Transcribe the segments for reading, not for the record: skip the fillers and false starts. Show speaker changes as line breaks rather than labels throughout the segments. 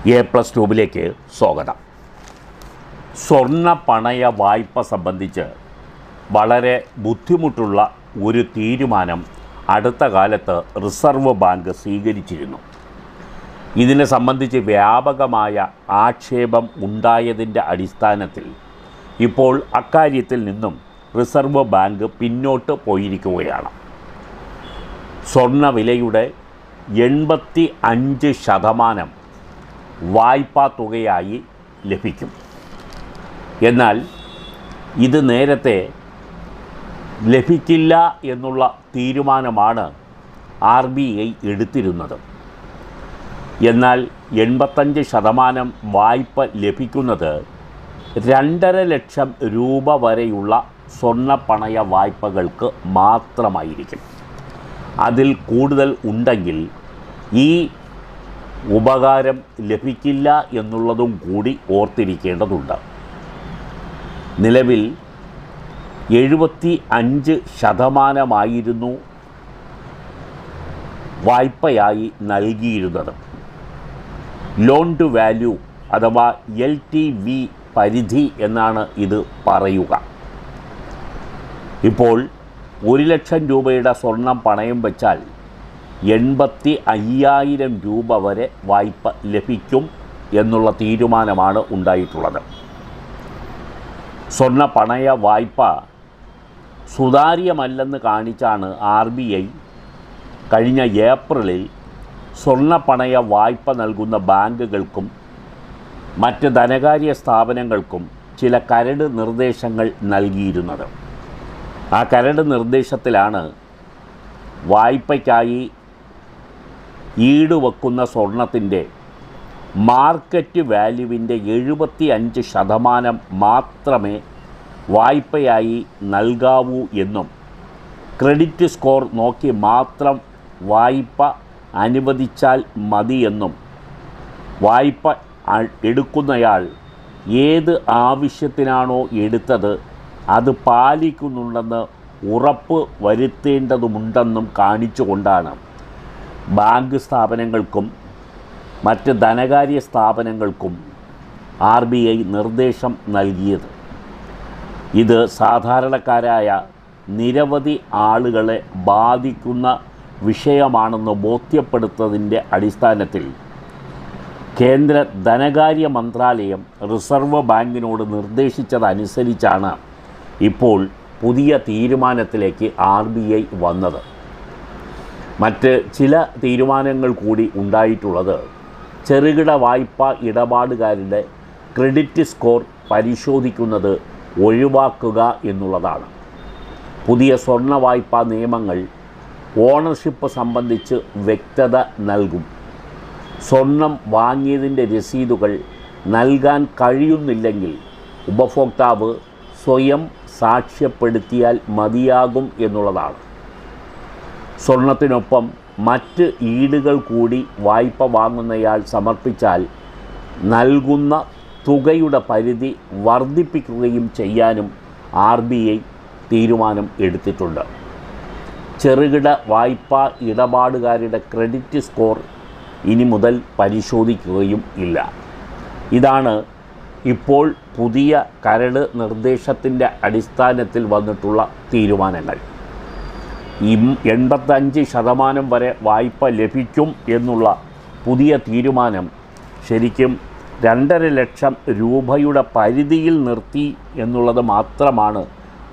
A+ട്യൂബിലേക്ക് സ്വാഗതം. സ്വർണ്ണ പണയ വായ്പ സംബന്ധിച്ച് വളരെ ബുദ്ധിമുട്ടുള്ള ഒരു തീരുമാനം അടുത്ത കാലത്ത് റിസർവ് ബാങ്ക് സ്വീകരിച്ചിരുന്നു. ഇതിനെ സംബന്ധിച്ച് വ്യാപകമായ ആക്ഷേപം ഉണ്ടായതിൻ്റെ അടിസ്ഥാനത്തിൽ ഇപ്പോൾ അക്കാര്യത്തിൽ നിന്നും റിസർവ് ബാങ്ക് പിന്നോട്ട് പോയിരിക്കുകയാണ്. സ്വർണ്ണവിലയുടെ 85% വായ്പാ തുകയായി ലഭിക്കും. എന്നാൽ ഇത് നേരത്തെ ലഭിക്കില്ല എന്നുള്ള തീരുമാനമാണ് RBI എടുത്തിരുന്നത്. എന്നാൽ 85% വായ്പ ലഭിക്കുന്നത് 2.5 ലക്ഷം രൂപ വരെയുള്ള സ്വർണ്ണ പണയ വായ്പകൾക്ക് മാത്രമായിരിക്കും. അതിൽ കൂടുതൽ ഉണ്ടെങ്കിൽ ഈ ഉപകാരം ലഭിക്കില്ല എന്നുള്ളതും കൂടി ഓർത്തിരിക്കേണ്ടതുണ്ട്. നിലവിൽ 75% വായ്പയായി നൽകിയിരുന്നത്. ലോൺ ടു വാല്യൂ അഥവാ LTV പരിധി എന്നാണ് ഇത് പറയുക. ഇപ്പോൾ 1 ലക്ഷം രൂപയുടെ സ്വർണം പണയം വെച്ചാൽ 85,000 രൂപ വരെ വായ്പ ലഭിക്കും എന്നുള്ള തീരുമാനമാണ് ഉണ്ടായിട്ടുള്ളത്. സ്വർണ്ണ പണയ വായ്പ സുതാര്യമല്ലെന്ന് കാണിച്ചാണ് RBI കഴിഞ്ഞ ഏപ്രിലിൽ സ്വർണ്ണ പണയ വായ്പ നൽകുന്ന ബാങ്കുകൾക്കും മറ്റ് ധനകാര്യ സ്ഥാപനങ്ങൾക്കും ചില കരട് നിർദ്ദേശങ്ങൾ നൽകിയിരുന്നത്. ആ കരട് നിർദ്ദേശത്തിലാണ് വായ്പയ്ക്കായി ഈടുവെക്കുന്ന സ്വർണത്തിൻ്റെ മാർക്കറ്റ് വാല്യൂവിൻ്റെ 75% മാത്രമേ വായ്പയായി നൽകാവൂ എന്നും ക്രെഡിറ്റ് സ്കോർ നോക്കി മാത്രം വായ്പ അനുവദിച്ചാൽ മതിയെന്നും വായ്പ എടുക്കുന്നയാൾ ഏത് ആവശ്യത്തിനാണോ എടുത്തത് അത് പാലിക്കുന്നുണ്ടെന്ന് ഉറപ്പ് വരുത്തേണ്ടതുമുണ്ടെന്നും കാണിച്ചുകൊണ്ടാണ് ബാങ്ക് സ്ഥാപനങ്ങൾക്കും മറ്റ് ധനകാര്യ സ്ഥാപനങ്ങൾക്കും RBI നിർദ്ദേശം നൽകിയത്. ഇത് സാധാരണക്കാരായ നിരവധി ആളുകളെ ബാധിക്കുന്ന വിഷയമാണെന്ന് ബോധ്യപ്പെടുത്തതിൻ്റെ അടിസ്ഥാനത്തിൽ കേന്ദ്ര ധനകാര്യ മന്ത്രാലയം റിസർവ് ബാങ്കിനോട് നിർദ്ദേശിച്ചതനുസരിച്ചാണ് ഇപ്പോൾ പുതിയ തീരുമാനത്തിലേക്ക് RBI വന്നത്. മറ്റ് ചില തീരുമാനങ്ങൾ കൂടി ഉണ്ടായിട്ടുള്ളത് ചെറുകിട വായ്പ ഇടപാടുകാരുടെ ക്രെഡിറ്റ് സ്കോർ പരിശോധിക്കുന്നത് ഒഴിവാക്കുക എന്നുള്ളതാണ്. പുതിയ സ്വർണ്ണ വായ്പാ നിയമങ്ങൾ ഓണർഷിപ്പ് സംബന്ധിച്ച് വ്യക്തത നൽകും. സ്വർണം വാങ്ങിയതിൻ്റെ രസീതുകൾ നൽകാൻ കഴിയുന്നില്ലെങ്കിൽ ഉപഭോക്താവ് സ്വയം സാക്ഷ്യപ്പെടുത്തിയാൽ മതിയാകും എന്നുള്ളതാണ്. സ്വർണത്തിനൊപ്പം മറ്റ് ഈടുകൾ കൂടി വായ്പ വാങ്ങുന്നയാൾ സമർപ്പിച്ചാൽ നൽകുന്ന തുകയുടെ പരിധി വർദ്ധിപ്പിക്കുകയും ചെയ്യാനും RBI തീരുമാനം എടുത്തിട്ടുണ്ട്. ചെറുകിട വായ്പാ ഇടപാടുകാരുടെ ക്രെഡിറ്റ് സ്കോർ ഇനി മുതൽ പരിശോധിക്കുകയും ഇല്ല. ഇതാണ് ഇപ്പോൾ പുതിയ കരട് നിർദ്ദേശത്തിൻ്റെ അടിസ്ഥാനത്തിൽ വന്നിട്ടുള്ള തീരുമാനങ്ങൾ. 85% വരെ വായ്പ ലഭിക്കും എന്നുള്ള പുതിയ തീരുമാനം ശരിക്കും 2.5 ലക്ഷം രൂപയുടെ പരിധിയിൽ നിർത്തി എന്നുള്ളത് മാത്രമാണ്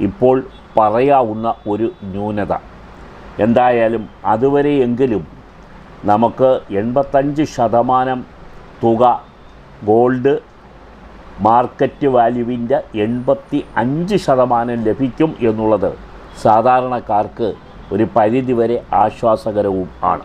ഇപ്പോൾ പറയാവുന്ന ഒരു ന്യൂനത. എന്തായാലും അതുവരെയെങ്കിലും നമുക്ക് 85% തുക ഗോൾഡ് മാർക്കറ്റ് വാല്യൂവിൻ്റെ 85% ലഭിക്കും എന്നുള്ളത് സാധാരണക്കാർക്ക് ഒരു പരിധിവരെ ആശ്വാസകരവും ആണ്.